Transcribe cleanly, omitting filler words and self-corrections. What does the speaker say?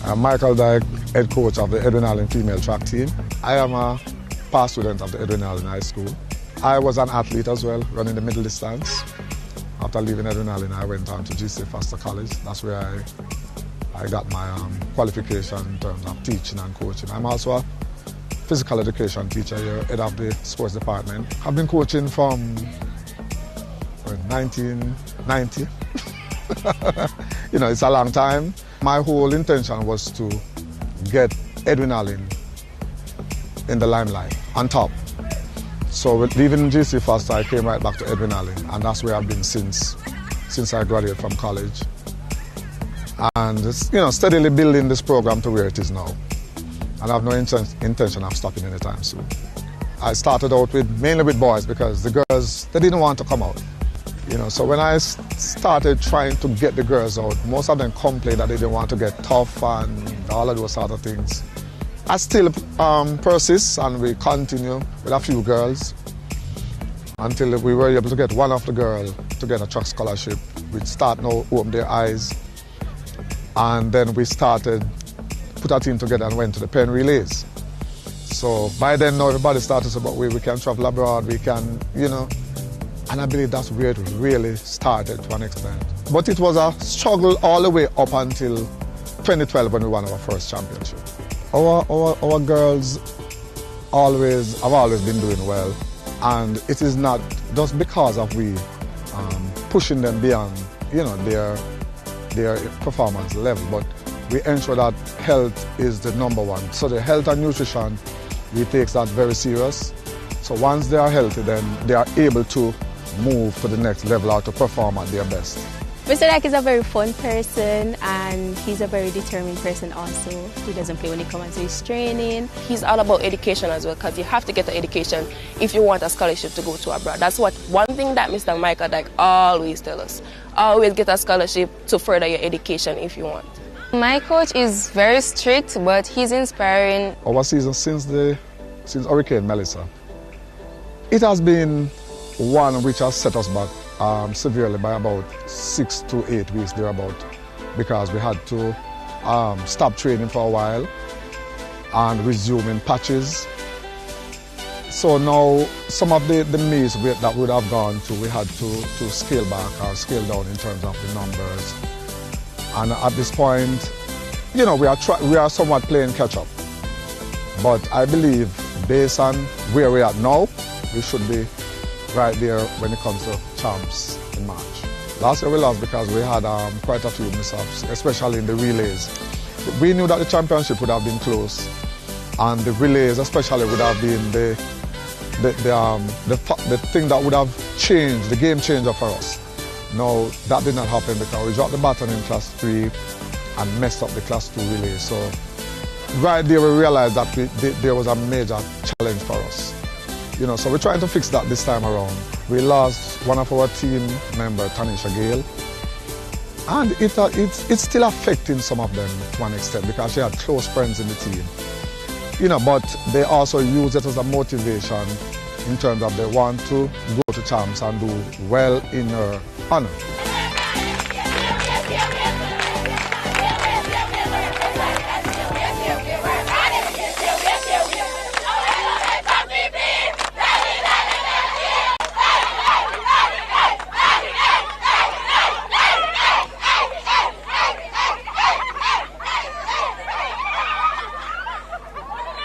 I'm Micheal Dyke, head coach of the Edwin female track team. I am a past student of the Edwin High School. I was an athlete as well, running the middle distance. After leaving Edwin, I went on to GC Foster College. That's where I got my qualification in terms of teaching and coaching. I'm also a physical education teacher here, head of the sports department. I've been coaching from 1990. You know, it's a long time. My whole intention was to get Edwin in the limelight, on top. So leaving GC Foster, I came right back to Edwin, and that's where I've been since I graduated from college. And it's, you know, steadily building this program to where it is now. And I have no intention of stopping anytime soon. I started out mainly with boys because the girls, they didn't want to come out. You know, so when I started trying to get the girls out, most of them complained that they didn't want to get tough and all of those sort of things. I still persist, and we continue with a few girls until we were able to get one of the girls to get a track scholarship. We start now open their eyes, and then we started put our team together and went to the pen relays. So by then now everybody started to say, but we can travel abroad, we can, you know. And I believe that's where it really started to an extent. But it was a struggle all the way up until 2012 when we won our first championship. Our girls have always been doing well, and it is not just because of we pushing them beyond, you know, their performance level, but we ensure that health is the number one. So the health and nutrition, we take that very serious. So once they are healthy, then they are able to move to the next level or to perform at their best. Mr. Dyke is a very fun person, and he's a very determined person also. He doesn't play when he comes to his training. He's all about education as well, because you have to get an education if you want a scholarship to go to abroad. That's one thing that Mr. Micheal Dyke always tells us. Always get a scholarship to further your education if you want. My coach is very strict, but he's inspiring. Our season since Hurricane Melissa, it has been one which has set us back severely by about 6 to 8 weeks thereabout, because we had to stop training for a while and resume in patches. So now some of the meets that would have gone to, we had to scale back or scale down in terms of the numbers. And at this point, you know, we are somewhat playing catch up. But I believe based on where we are now, we should be right there when it comes to CHAMPS in March. Last year we lost because we had quite a few mishaps, especially in the relays. We knew that the championship would have been close, and the relays especially would have been the thing that would have changed, the game changer for us. No, that did not happen because we dropped the baton in Class 3 and messed up the Class 2 relay. So right there we realized that there was a major challenge for us. You know, so we're trying to fix that this time around. We lost one of our team members, Tanisha Gale, and it's still affecting some of them to an extent because she had close friends in the team. You know, but they also use it as a motivation in terms of they want to go to CHAMPS and do well in her honor.